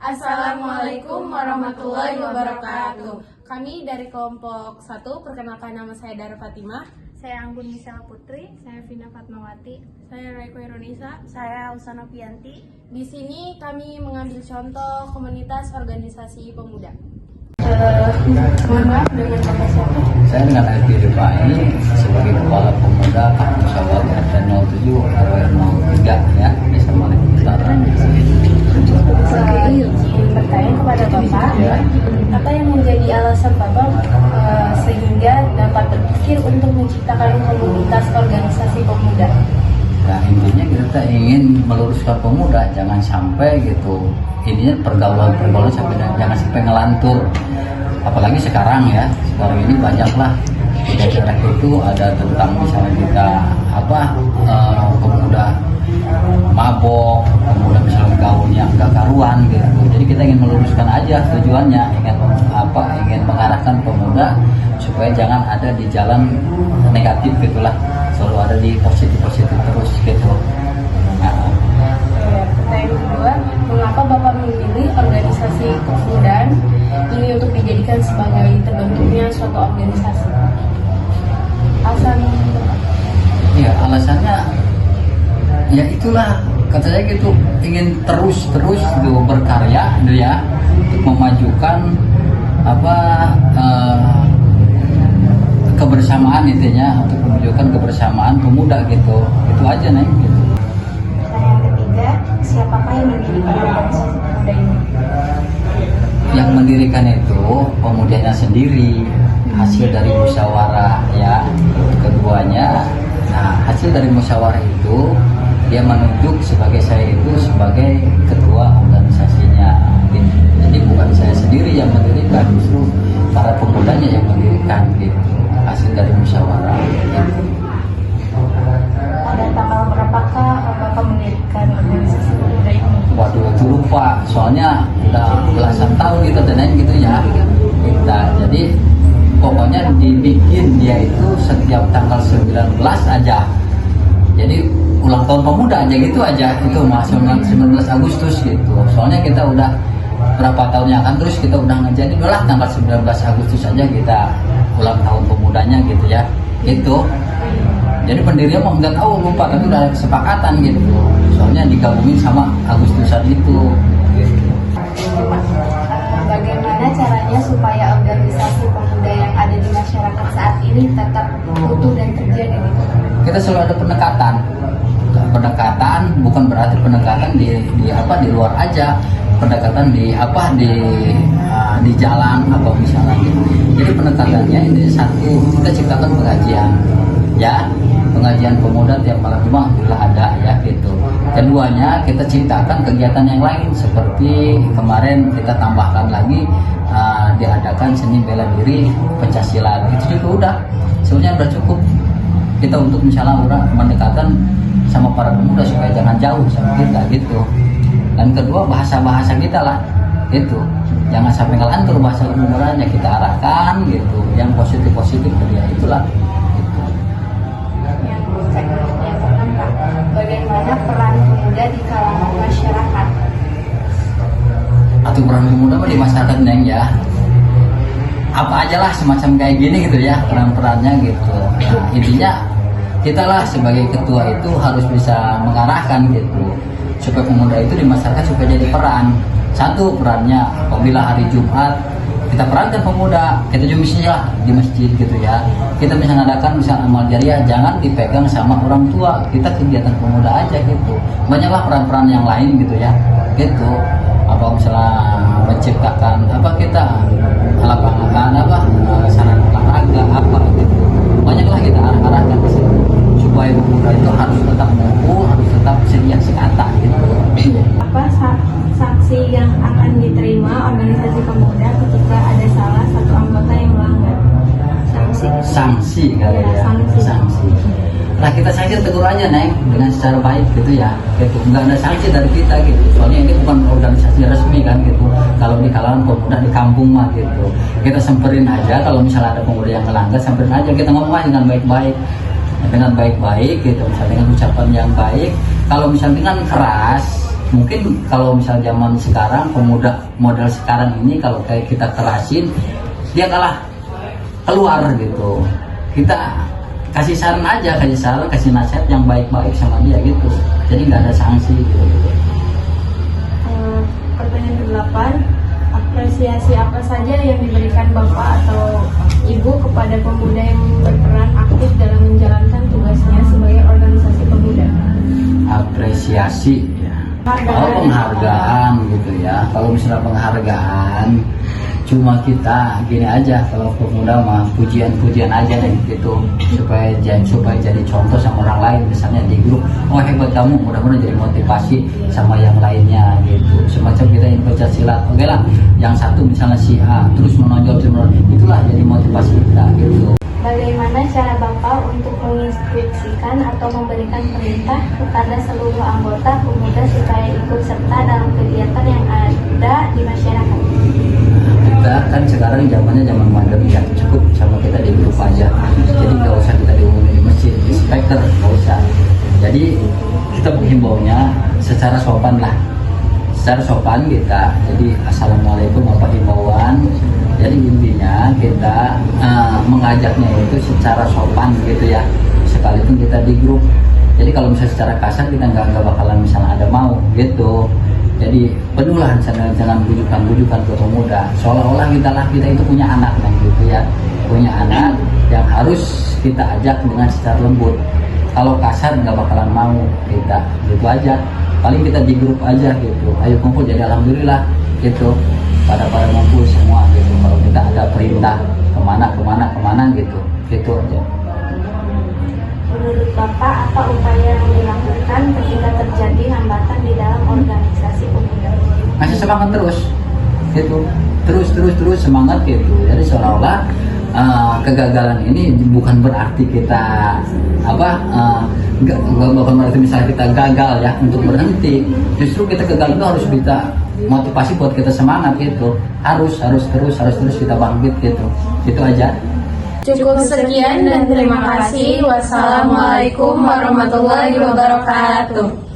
Assalamualaikum warahmatullahi wabarakatuh. Kami dari kelompok 1, perkenalkan nama saya Dara Fatimah. Saya Anggun Misal Putri. Saya Vina Fatmawati. Saya Raiko Ironisa. Saya Usana Pianti. Di sini kami mengambil contoh komunitas organisasi pemuda. Mohon maaf, dengan Bapak siapa? Saya dengan Alfi Rifai sebagai Kepala Pemuda Musyawarah RT 07 RW 03 ya, Desa Malek Utara. Saya izin bertanya kepada Bapak, apa yang menjadi alasan Bapak sehingga dapat berpikir untuk menciptakan komunitas organisasi pemuda? Nah, intinya kita ingin meluruskan pemuda, jangan sampai gitu. Intinya pergaulan jangan sampai ngelantur. Apalagi sekarang ya, sekarang ini banyaklah di daerah itu ada tentang misalnya kita pemuda mabok, pemuda misalnya gaulnya enggak karuan gitu. Jadi kita ingin meluruskan aja tujuannya, ingin mengarahkan pemuda supaya jangan ada di jalan negatif gitulah, selalu ada di positif terus gitu. Nah, pertanyaan kedua, mengapa Bapak memilih organisasi kepemudaan ini untuk dijadikan sebagai terbentuknya suatu organisasi? Alasan Bapak? ya alasannya ya itulah, kata saya gitu, ingin terus gitu berkarya gitu ya, untuk memajukan kebersamaan intinya, untuk memajukan kebersamaan pemuda gitu. Itu aja nih gitu. Yang ketiga, siapakah yang mendirikan organisasi pemuda ini? Yang mendirikan itu pemudanya sendiri, hasil dari musyawarah ya. Keduanya, nah hasil dari musyawarah itu dia menunjuk saya itu sebagai ketua organisasinya gitu. Jadi bukan saya sendiri yang mendirikan, justru para pemudanya yang mendirikan gitu, hasil dari musyawarah gitu. Pada tanggal berapakah Bapak mendirikan organisasi pemuda ini? Waduh, itu lupa, soalnya udah belasan tahun gitu gitu ya kita. Jadi pokoknya dibikin dia itu setiap tanggal 19 aja. Jadi ulang tahun pemuda aja gitu aja, itu masuk 19 Agustus gitu. Soalnya kita udah berapa tahunnya kan, terus kita udah ngejadi lah tanggal 19 Agustus aja kita ulang tahun pemudanya gitu ya. Gitu. Jadi pendirinya mau nggak tahu, lupa, tapi udah ada kesepakatan gitu. Soalnya digabungin sama Agustusan itu. Gitu. Bagaimana caranya supaya organisasi pemuda yang ada di masyarakat saat ini tetap utuh dan terjaga gitu? Kita selalu ada pendekatan, bukan berarti pendekatan di luar aja, pendekatan di jalan atau misalnya gitu. Jadi pendekatannya ini satu, kita ciptakan pengajian ya, pengajian pemuda tiap malam Jumat alhamdulillah ada ya gitu. Keduanya, kita ciptakan kegiatan yang lain seperti kemarin kita tambahkan lagi diadakan seni bela diri pencaksilat, itu juga udah sebenarnya udah cukup kita untuk misalnya mendekatkan sama para pemuda supaya jangan jauh sama kita gitu. Dan kedua, bahasa kita lah itu, jangan sampai ngelantur bahasa pemudanya, kita arahkan gitu yang positif ya itulah gitu. Yang keempat, bagaimana peran pemuda di kalangan masyarakat? Atau peran pemuda di masyarakat Neng ya, apa aja lah semacam kayak gini gitu ya, peran-perannya gitu. Nah, intinya kita lah sebagai ketua itu harus bisa mengarahkan gitu supaya pemuda itu di masyarakat supaya jadi peran. Satu, perannya apabila hari Jumat kita perankan pemuda, kita juga misalnya di masjid gitu ya, kita bisa mengadakan amal jariah, jangan dipegang sama orang tua, kita kegiatan pemuda aja gitu. Banyaklah peran-peran yang lain gitu ya gitu, apa misalnya menciptakan kita lapangan sarana olahraga gitu, banyaklah kita arahkan ke situ supaya pemuda itu harus tetap ngumpul, harus tetap sedia sekata gitu. Apa sanksi yang akan diterima organisasi pemuda ketika ada salah satu anggota yang melanggar? Sanksi kali ya, sanksi. Nah, kita saja tegur aja Neng dengan secara baik gitu ya, gitu. Nggak ada sanksi dari kita gitu, soalnya ini bukan organisasi resmi kan gitu. Kalau di kalangan pemuda di kampung mah gitu, kita semperin aja. Kalau misalnya ada pemuda yang melanggar, samperin aja, kita ngomong aja dengan baik-baik gitu, misalnya dengan ucapan yang baik. Kalau misalnya dengan keras mungkin kalau misal zaman sekarang pemuda model sekarang ini kalau kayak kita kerasin dia kalah keluar gitu. Kita kasih saran aja, kasih nasihat yang baik-baik sama dia gitu. Jadi nggak ada sanksi gitu. Pertanyaan ke-8, apresiasi apa saja yang diberikan Bapak atau Ibu kepada pemuda yang berperan aktif dalam menjalankan tugasnya sebagai organisasi pemuda? Apresiasi ya. Kalau penghargaan gitu ya. Kalau misalnya penghargaan cuma kita gini aja, kalau pemuda mah pujian-pujian aja deh gitu, supaya jadi contoh sama orang lain, misalnya di grup, oh hebat kamu, mudah-mudahan jadi motivasi sama yang lainnya gitu. Semacam kita ingin baca silat, oke lah, yang satu misalnya si A terus menonjol, itulah jadi motivasi kita gitu. Bagaimana cara Bapak untuk menginstruksikan atau memberikan perintah kepada seluruh anggota pemuda supaya ikut serta dalam kegiatan yang ada di masyarakat? Kita kan sekarang zamannya zaman modern ya, cukup sama kita di grup aja, jadi nggak usah kita diumumin di masjid, di speaker, nggak usah. Jadi kita menghimbaunya secara sopan lah, secara sopan kita. Jadi assalamualaikum apa himbauan. Jadi intinya kita mengajaknya itu secara sopan gitu ya, sekalipun kita di grup. Jadi kalau misalnya secara kasar kita nggak bakalan misalnya ada mau gitu. Jadi penuhlah jangan bujukan ke pemuda, seolah-olah kita itu punya anak gitu ya, punya anak yang harus kita ajak dengan secara lembut. Kalau kasar nggak bakalan mau kita, gitu aja. Paling kita di grup aja gitu, ayo kumpul, jadi alhamdulillah gitu, pada ngumpul semua gitu. Kalau kita ada perintah kemana gitu aja. Menurut Bapak, apa upaya yang dilakukan ketika terjadi hambatan di dalam organisasi pemuda? Masih semangat terus gitu, terus semangat gitu. Jadi seolah-olah kegagalan ini bukan berarti kita bukan berarti misalnya kita gagal ya untuk berhenti. Justru kita gagal itu harus kita motivasi buat kita semangat gitu, harus terus kita bangkit gitu. Itu aja. Cukup sekian dan terima kasih. Wassalamualaikum warahmatullahi wabarakatuh.